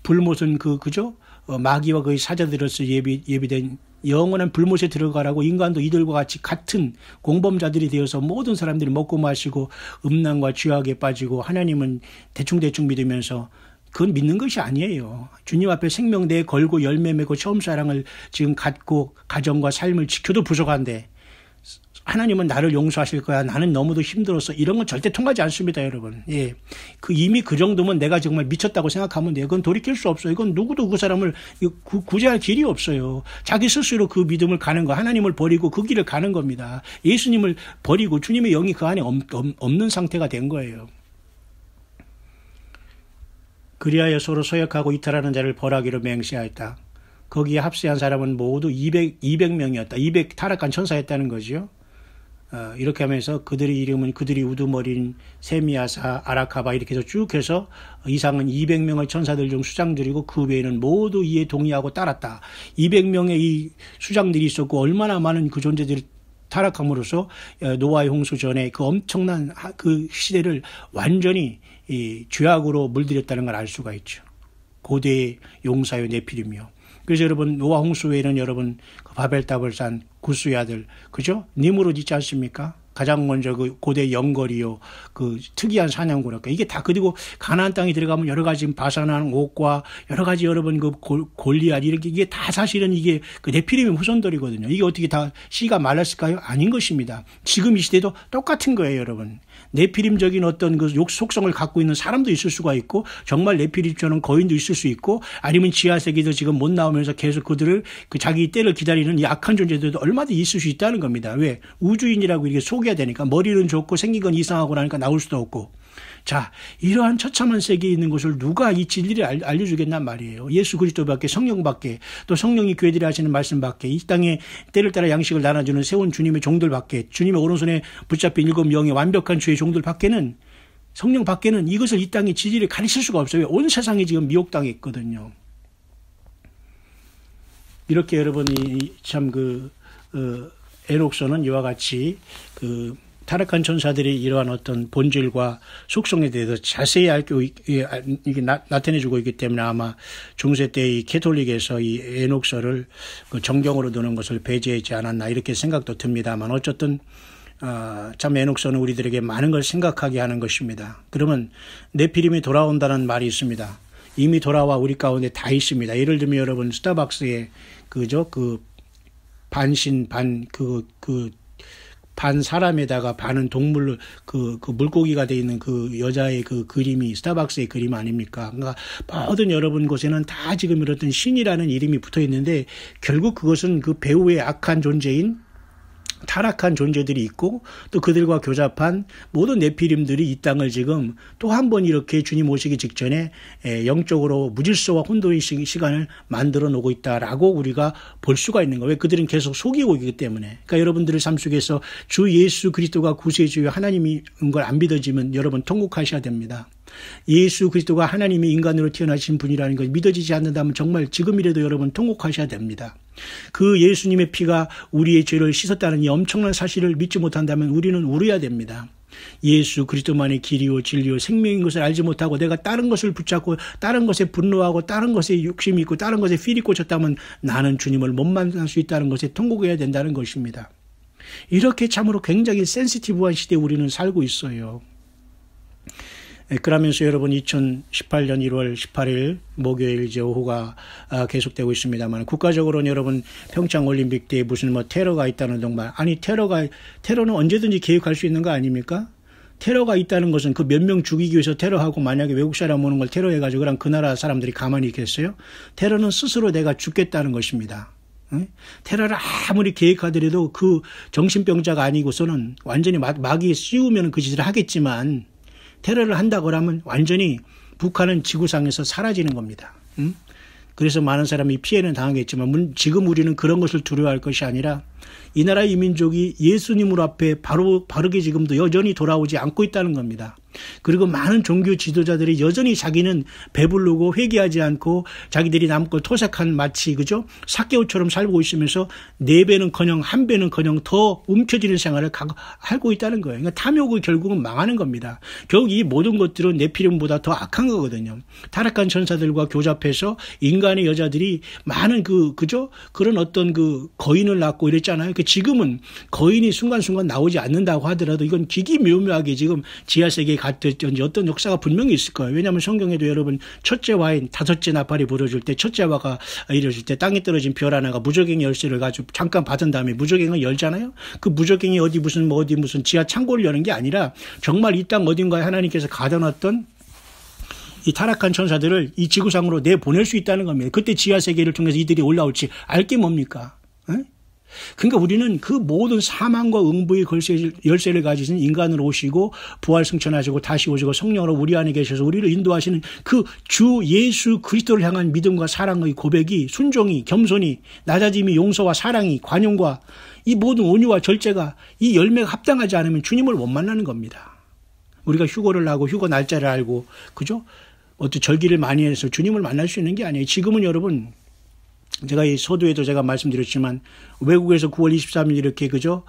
불못은 그죠? 마귀와 그의 사자들로서 예비된 영원한 불못에 들어가라고 인간도 이들과 같이 같은 공범자들이 되어서 모든 사람들이 먹고 마시고 음란과 죄악에 빠지고 하나님은 대충 믿으면서 그건 믿는 것이 아니에요. 주님 앞에 생명 내 걸고 열매 맺고 처음 사랑을 지금 갖고 가정과 삶을 지켜도 부족한데 하나님은 나를 용서하실 거야. 나는 너무도 힘들어서 이런 건 절대 통하지 않습니다, 여러분. 예. 이미 그 정도면 내가 정말 미쳤다고 생각하면 돼요. 그건 돌이킬 수 없어요. 이건 누구도 그 사람을 구제할 길이 없어요. 자기 스스로 그 믿음을 가는 거, 하나님을 버리고 그 길을 가는 겁니다. 예수님을 버리고 주님의 영이 그 안에 없는 상태가 된 거예요. 그리하여 서로 소역하고 이탈하는 자를 벌하기로 맹세하였다. 거기에 합세한 사람은 모두 200명이었다. 200 타락한 천사였다는 거죠. 이렇게 하면서 그들의 이름은 그들이 우두머리인 세미아사, 아라카바 이렇게 해서 쭉 해서 이상은 200명의 천사들 중 수장들이고 그 외에는 모두 이에 동의하고 따랐다. 200명의 이 수장들이 있었고 얼마나 많은 그 존재들이 타락함으로써 노아의 홍수 전에 그 엄청난 그 시대를 완전히 이 죄악으로 물들였다는 걸 알 수가 있죠. 고대의 용사요 네피림이요. 그래서 여러분 노아 홍수 외에는 여러분 바벨탑을 구스의 아들 그죠? 니무롯 있지 않습니까? 가장 먼저 그 고대 영거리요 그 특이한 사냥꾼이니까 이게 다 그리고 가나안 땅에 들어가면 여러 가지 바산한 옥과 여러 가지 여러분 그 골리앗 이렇게 이게 다 사실은 이게 그 네피림의 후손들이거든요. 이게 어떻게 다 씨가 말랐을까요? 아닌 것입니다. 지금 이 시대도 똑같은 거예요, 여러분. 네피림적인 어떤 그 속성을 갖고 있는 사람도 있을 수가 있고 정말 네피림처럼 거인도 있을 수 있고 아니면 지하세계도 지금 못 나오면서 계속 그들을 그 자기 때를 기다리는 이 악한 존재들도 얼마든지 있을 수 있다는 겁니다. 왜? 우주인이라고 이렇게 포기해야 되니까. 머리는 좋고 생긴 건 이상하고 나니까 나올 수도 없고. 자, 이러한 처참한 세계에 있는 것을 누가 이 진리를 알려주겠단 말이에요. 예수 그리스도밖에, 성령밖에, 또 성령이 교회들이 하시는 말씀밖에, 이 땅에 때를 따라 양식을 나눠주는 세운 주님의 종들밖에, 주님의 오른손에 붙잡힌 7명의 완벽한 주의 종들밖에는, 성령 밖에는 이것을 이 땅의 진리를 가르칠 수가 없어요. 온 세상이 지금 미혹당해 있거든요. 이렇게 여러분이 참 에녹서는 이와 같이 타락한 천사들이 이러한 어떤 본질과 속성에 대해서 자세히 이게 나타내주고 있기 때문에 아마 중세 때 이 캐톨릭에서 이 에녹서를 정경으로 두는 것을 배제하지 않았나 이렇게 생각도 듭니다만 어쨌든 참 에녹서는 우리들에게 많은 걸 생각하게 하는 것입니다. 그러면 네피림이 돌아온다는 말이 있습니다. 이미 돌아와 우리 가운데 다 있습니다. 예를 들면 여러분 스타벅스에 반신 반 사람에다가 반은 동물 물고기가 돼 있는 그 여자의 그 그림이 스타벅스의 그림 아닙니까? 그러니까 모든 여러분 곳에는 다 지금 이렇던 신이라는 이름이 붙어 있는데 결국 그것은 그 배우의 악한 존재인 타락한 존재들이 있고 또 그들과 교잡한 모든 네피림들이 이 땅을 지금 또 한 번 이렇게 주님 오시기 직전에 영적으로 무질서와 혼돈의 시간을 만들어 놓고 있다라고 우리가 볼 수가 있는 거예요. 왜 그들은 계속 속이고 있기 때문에. 그러니까 여러분들의 삶 속에서 주 예수 그리스도가 구세주요 하나님인 걸 안 믿어지면 여러분 통곡하셔야 됩니다. 예수 그리스도가 하나님이 인간으로 태어나신 분이라는 걸 믿어지지 않는다면 정말 지금이라도 여러분 통곡하셔야 됩니다. 그 예수님의 피가 우리의 죄를 씻었다는 이 엄청난 사실을 믿지 못한다면 우리는 울어야 됩니다. 예수 그리스도만이 길이요 진리요 생명인 것을 알지 못하고 내가 다른 것을 붙잡고 다른 것에 분노하고 다른 것에 욕심이 있고 다른 것에 필이 꽂혔다면 나는 주님을 못 만날 수 있다는 것에 통곡해야 된다는 것입니다. 이렇게 참으로 굉장히 센시티브한 시대에 우리는 살고 있어요. 그러면서 여러분 2018년 1월 18일 목요일 이제 오후가 계속되고 있습니다만 국가적으로는 여러분 평창올림픽 때 무슨 테러가 있다는 동말 아니 테러는 언제든지 계획할 수 있는 거 아닙니까? 테러가 있다는 것은 그 몇 명 죽이기 위해서 테러하고 만약에 외국 사람 오는 걸 테러해가지고 그럼 그 나라 사람들이 가만히 있겠어요? 테러는 스스로 내가 죽겠다는 것입니다. 테러를 아무리 계획하더라도 그 정신병자가 아니고서는 완전히 마귀에 씌우면 그 짓을 하겠지만 테러를 한다고 하면 완전히 북한은 지구상에서 사라지는 겁니다. 그래서 많은 사람이 피해는 당하겠지만 지금 우리는 그런 것을 두려워할 것이 아니라 이 나라 이 민족이 예수님으로 앞에 바르게 지금도 여전히 돌아오지 않고 있다는 겁니다. 그리고 많은 종교 지도자들이 여전히 자기는 배부르고 회개하지 않고 자기들이 남고 토색한 마치 그죠? 삭개오처럼 살고 있으면서 4배는커녕 1배는커녕 더 움켜쥐는 생활을 하고 있다는 거예요. 그러니까 탐욕이 결국은 망하는 겁니다. 결국 이 모든 것들은 네피림보다 더 악한 거거든요. 타락한 천사들과 교잡해서 인간의 여자들이 많은 그죠? 그런 어떤 거인을 낳고 이랬잖아요. 지금은 거인이 순간순간 나오지 않는다고 하더라도 이건 기기묘묘하게 지금 지하세계에 갔든지 어떤 역사가 분명히 있을 거예요. 왜냐하면 성경에도 여러분 첫째 와인 5째 나팔이 불어줄 때 첫째 와가 이뤄질 때 땅에 떨어진 별 하나가 무적행 열쇠를 가지고 잠깐 받은 다음에 무적행을 열잖아요. 그 무적행이 어디 무슨 지하 창고를 여는 게 아니라 정말 이 땅 어딘가에 하나님께서 가둬놨던 이 타락한 천사들을 이 지구상으로 내보낼 수 있다는 겁니다. 그때 지하세계를 통해서 이들이 올라올지 알게 뭡니까? 그러니까 우리는 그 모든 사망과 응부의 열쇠를 가지신 인간으로 오시고 부활 승천하시고 다시 오시고 성령으로 우리 안에 계셔서 우리를 인도하시는 그 주 예수 그리스도를 향한 믿음과 사랑의 고백이 순종이 겸손이 낮아짐이 용서와 사랑이 관용과 이 모든 온유와 절제가 이 열매가 합당하지 않으면 주님을 못 만나는 겁니다. 우리가 휴거를 하고 휴거 날짜를 알고 그죠? 어떤 절기를 많이 해서 주님을 만날 수 있는 게 아니에요. 지금은 여러분 제가 이 서두에도 제가 말씀드렸지만 외국에서 9월 23일 이렇게 그죠?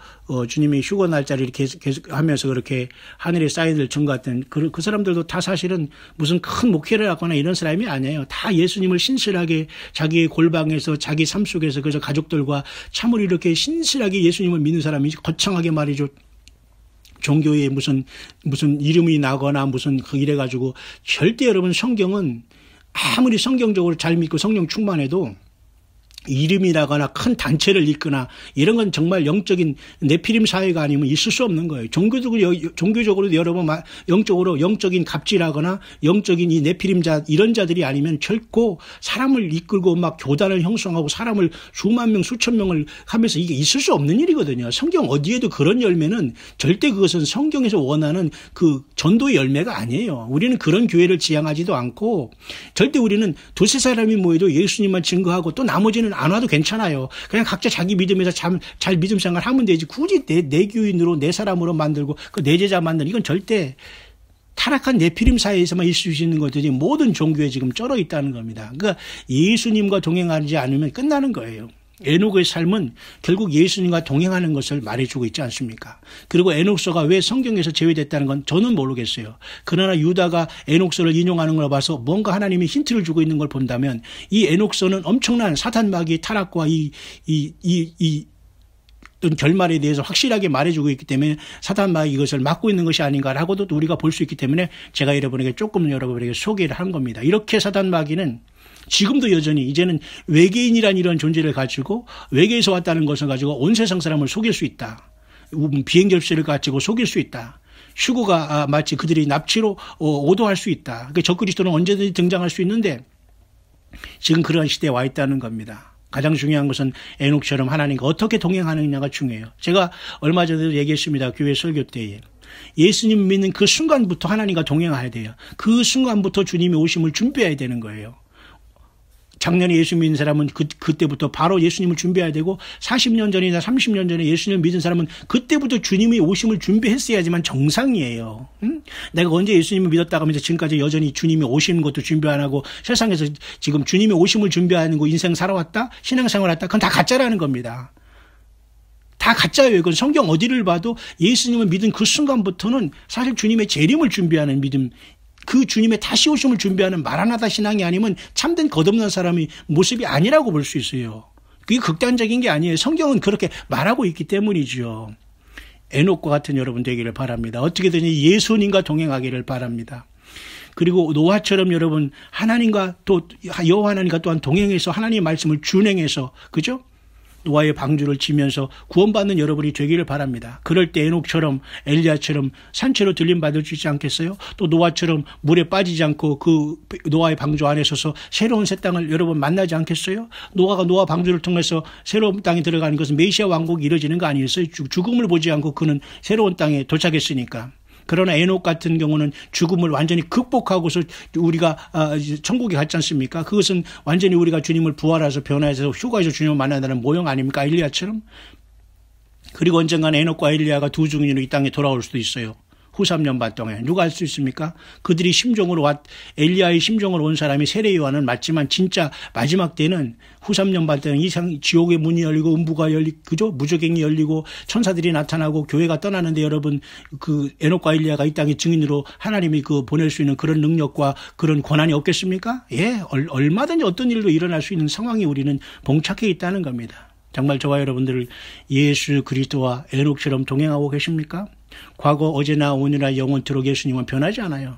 주님의 휴거 날짜를 이렇게 계속 하면서 그렇게 하늘에 사인을 증거했던 그 사람들도 다 사실은 무슨 큰 목회를 하거나 이런 사람이 아니에요. 다 예수님을 신실하게 자기의 골방에서 자기 삶 속에서 그저 가족들과 참으로 이렇게 신실하게 예수님을 믿는 사람이 거창하게 말이죠. 종교에 무슨 이름이 나거나 무슨 이래가지고 절대 여러분 성경은 아무리 성경적으로 잘 믿고 성령 충만해도 이름이라거나 큰 단체를 잇거나 이런 건 정말 영적인 네피림 사회가 아니면 있을 수 없는 거예요. 종교적으로 여러분 영적인 갑질하거나 영적인 이 네피림자 이런 자들이 아니면 결코 사람을 이끌고 막 교단을 형성하고 사람을 수만 명 수천 명을 하면서 이게 있을 수 없는 일이거든요. 성경 어디에도 그런 열매는 절대 그것은 성경에서 원하는 그 전도의 열매가 아니에요. 우리는 그런 교회를 지향하지도 않고 절대 우리는 두세 사람이 모여도 예수님만 증거하고 또 나머지는 안 와도 괜찮아요. 그냥 각자 자기 믿음에서 잘 믿음 생활 하면 되지. 굳이 내 교인으로 내 사람으로 만들고 그 내 제자 만드는 이건 절대 타락한 네피림 사회에서만 있을 수 있는 것들이 모든 종교에 지금 쩔어 있다는 겁니다. 그러니까 예수님과 동행하지 않으면 끝나는 거예요. 에녹의 삶은 결국 예수님과 동행하는 것을 말해주고 있지 않습니까? 그리고 에녹서가 왜 성경에서 제외됐다는 건 저는 모르겠어요. 그러나 유다가 에녹서를 인용하는 걸 봐서 뭔가 하나님이 힌트를 주고 있는 걸 본다면 이 에녹서는 엄청난 사탄마귀의 타락과 결말에 대해서 확실하게 말해주고 있기 때문에 사탄마귀 이것을 막고 있는 것이 아닌가라고도 우리가 볼 수 있기 때문에 제가 여러분에게 조금 여러분에게 소개를 한 겁니다. 이렇게 사탄마귀는 지금도 여전히 이제는 외계인이란 이런 존재를 가지고 외계에서 왔다는 것을 가지고 온 세상 사람을 속일 수 있다. 비행접시를 가지고 속일 수 있다. 휴거가 마치 그들이 납치로 오도할 수 있다. 그러니까 적그리스도는 언제든지 등장할 수 있는데 지금 그런 시대에 와 있다는 겁니다. 가장 중요한 것은 에녹처럼 하나님과 어떻게 동행하느냐가 중요해요. 제가 얼마 전에도 얘기했습니다. 교회 설교 때에. 예수님 믿는 그 순간부터 하나님과 동행해야 돼요. 그 순간부터 주님의 오심을 준비해야 되는 거예요. 작년에 예수 믿는 사람은 그때부터 바로 예수님을 준비해야 되고 40년 전이나 30년 전에 예수님을 믿은 사람은 그때부터 주님의 오심을 준비했어야지만 정상이에요. 응? 내가 언제 예수님을 믿었다고 하면서 지금까지 여전히 주님이 오시는 것도 준비 안 하고 세상에서 지금 주님의 오심을 준비하는 거 인생 살아왔다? 신앙생활 했다? 그건 다 가짜라는 겁니다. 다 가짜예요. 이건 성경 어디를 봐도 예수님을 믿은 그 순간부터는 사실 주님의 재림을 준비하는 믿음, 그 주님의 다시 오심을 준비하는 마라나다 신앙이 아니면 참된 거듭난 사람의 모습이 아니라고 볼 수 있어요. 그게 극단적인 게 아니에요. 성경은 그렇게 말하고 있기 때문이죠. 에녹과 같은 여러분 되기를 바랍니다. 어떻게든지 예수님과 동행하기를 바랍니다. 그리고 노아처럼 여러분 하나님과 또 여호와 하나님과 또한 동행해서 하나님의 말씀을 준행해서 그죠? 노아의 방주를 지면서 구원받는 여러분이 되기를 바랍니다. 그럴 때 에녹처럼 엘리야처럼 산채로 들림받을 수 있지 않겠어요? 또 노아처럼 물에 빠지지 않고 그 노아의 방주 안에 서서 새로운 새 땅을 여러분 만나지 않겠어요? 노아가 노아 방주를 통해서 새로운 땅에 들어가는 것은 메시아 왕국이 이루어지는 거 아니겠어요? 죽음을 보지 않고 그는 새로운 땅에 도착했으니까. 그러나 에녹 같은 경우는 죽음을 완전히 극복하고서 우리가 천국에 갔지 않습니까? 그것은 완전히 우리가 주님을 부활해서 변화해서 휴가에서 주님을 만난다는 모형 아닙니까? 엘리야처럼. 그리고 언젠가는 에녹과 엘리야가 두 증인으로 이 땅에 돌아올 수도 있어요. 후 3년 반 동안. 누가 알 수 있습니까? 그들이 엘리야의 심정으로 온 사람이 세례 요한은 맞지만 진짜 마지막 때는 후 3년 반 때는 이상 지옥의 문이 열리고 음부가 열리고 그죠? 무저갱이 열리고 천사들이 나타나고 교회가 떠나는데 여러분 그 에녹과 엘리야가 이 땅에 증인으로 하나님이 보낼 수 있는 그런 능력과 그런 권한이 없겠습니까? 예, 얼마든지 어떤 일도 일어날 수 있는 상황이 우리는 봉착해 있다는 겁니다. 정말 저와 여러분들 예수 그리스도와 에녹처럼 동행하고 계십니까? 과거 어제나 오늘나 영원토록 예수님은 변하지 않아요.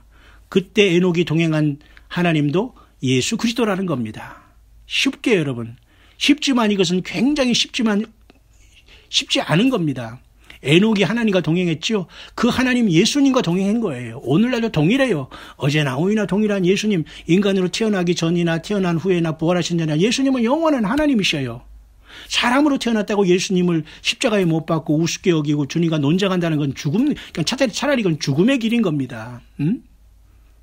그때 에녹이 동행한 하나님도 예수 그리스도라는 겁니다. 쉽게 여러분. 쉽지만 이것은 굉장히 쉽지 않은 겁니다. 에녹이 하나님과 동행했죠. 그 하나님 예수님과 동행한 거예요. 오늘날도 동일해요. 어제나 오늘나 동일한 예수님, 인간으로 태어나기 전이나 태어난 후에나 부활하신 전이나 예수님은 영원한 하나님이셔요. 사람으로 태어났다고 예수님을 십자가에 못 박고 우습게 여기고 주님과 논쟁한다는 건 차라리 이건 죽음의 길인 겁니다.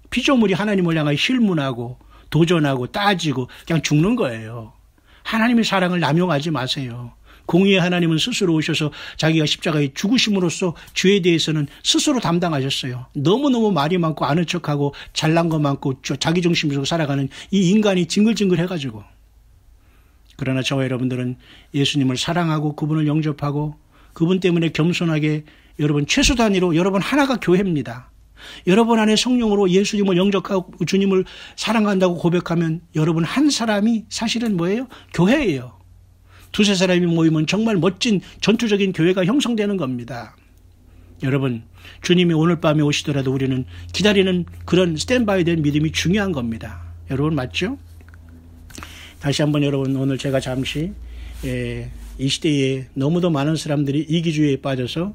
피조물이 하나님을 향하여 실문하고 도전하고 따지고 그냥 죽는 거예요. 하나님의 사랑을 남용하지 마세요. 공의의 하나님은 스스로 오셔서 자기가 십자가에 죽으심으로써 죄에 대해서는 스스로 담당하셨어요. 너무너무 말이 많고 아는 척하고 잘난 거 많고 자기 중심으로 살아가는 이 인간이 징글징글해가지고. 그러나 저와 여러분들은 예수님을 사랑하고 그분을 영접하고 그분 때문에 겸손하게 여러분 최소 단위로 여러분 하나가 교회입니다. 여러분 안에 성령으로 예수님을 영접하고 주님을 사랑한다고 고백하면 여러분 한 사람이 사실은 뭐예요? 교회예요. 두세 사람이 모이면 정말 멋진 전투적인 교회가 형성되는 겁니다. 여러분 주님이 오늘 밤에 오시더라도 우리는 기다리는 그런 스탠바이 된 믿음이 중요한 겁니다. 여러분 맞죠? 다시 한번 여러분, 오늘 제가 잠시 이 시대에 너무도 많은 사람들이 이기주의에 빠져서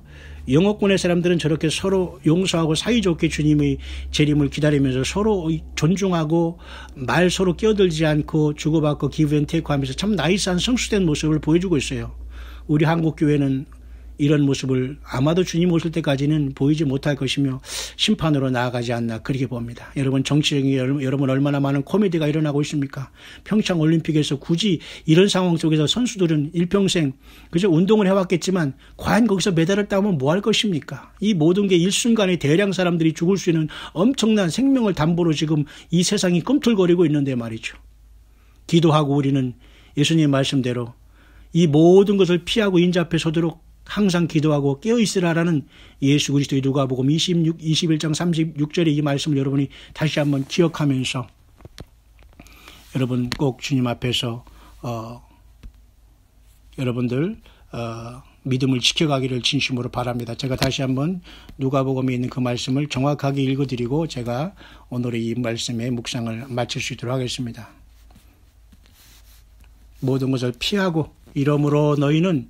영어권의 사람들은 저렇게 서로 용서하고 사이좋게 주님의 재림을 기다리면서 서로 존중하고 말 서로 끼어들지 않고 주고받고 기브앤테이크 하면서 참 나이스한 성숙된 모습을 보여주고 있어요. 우리 한국 교회는 이런 모습을 아마도 주님 오실 때까지는 보이지 못할 것이며 심판으로 나아가지 않나 그렇게 봅니다. 여러분, 정치적인 여러분 얼마나 많은 코미디가 일어나고 있습니까? 평창 올림픽에서 굳이 이런 상황 속에서 선수들은 일평생 그저 운동을 해왔겠지만 과연 거기서 메달을 따면 뭐 할 것입니까? 이 모든 게 일순간에 대량 사람들이 죽을 수 있는 엄청난 생명을 담보로 지금 이 세상이 꿈틀거리고 있는데 말이죠. 기도하고 우리는 예수님 말씀대로 이 모든 것을 피하고 인자 앞에 서도록 항상 기도하고 깨어있으라라는 예수 그리스도의 누가복음 21장 36절의 이 말씀을 여러분이 다시 한번 기억하면서 여러분 꼭 주님 앞에서 여러분들 믿음을 지켜가기를 진심으로 바랍니다. 제가 다시 한번 누가복음에 있는 그 말씀을 정확하게 읽어드리고 제가 오늘의 이 말씀의 묵상을 마칠 수 있도록 하겠습니다. 모든 것을 피하고 이러므로 너희는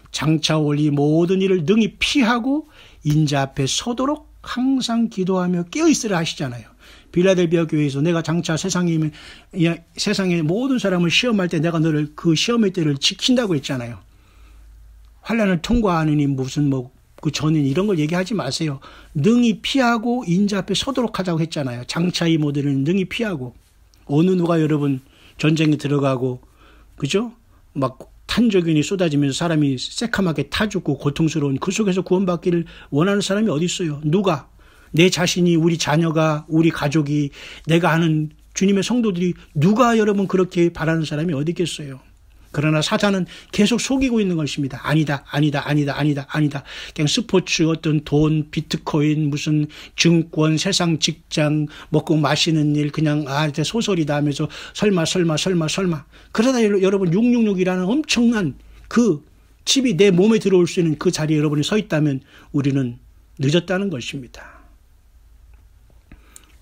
장차 올 이 모든 일을 능히 피하고 인자 앞에 서도록 항상 기도하며 깨어있으라 하시잖아요. 빌라델비아 교회에서 내가 장차 세상의 모든 사람을 시험할 때 내가 너를 그 시험의 때를 지킨다고 했잖아요. 환난을 통과하느니 무슨 그 전인 이런 걸 얘기하지 마세요. 능히 피하고 인자 앞에 서도록 하자고 했잖아요. 장차 이 모든 일을 능히 피하고 어느 누가 여러분 전쟁에 들어가고 그죠? 막 탄저균이 쏟아지면서 사람이 새카맣게 타 죽고 고통스러운 그 속에서 구원받기를 원하는 사람이 어디 있어요? 누가? 내 자신이, 우리 자녀가, 우리 가족이, 내가 아는 주님의 성도들이 누가 여러분 그렇게 바라는 사람이 어디 있겠어요? 그러나 사탄은 계속 속이고 있는 것입니다. 아니다. 그냥 스포츠, 어떤 돈, 비트코인, 무슨 증권, 세상 직장, 먹고 마시는 일, 그냥 소설이다 하면서 설마. 그러다 여러분 666이라는 엄청난 그 칩이 내 몸에 들어올 수 있는 그 자리에 여러분이 서 있다면 우리는 늦었다는 것입니다.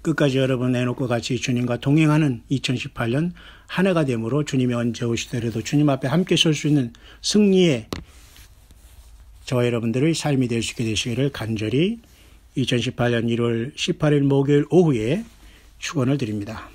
끝까지 여러분 내놓고 같이 주님과 동행하는 2018년 한 해가 되므로 주님이 언제 오시더라도 주님 앞에 함께 설 수 있는 승리의 저와 여러분들의 삶이 될 수 있게 되시기를 간절히 2018년 1월 18일 목요일 오후에 축원을 드립니다.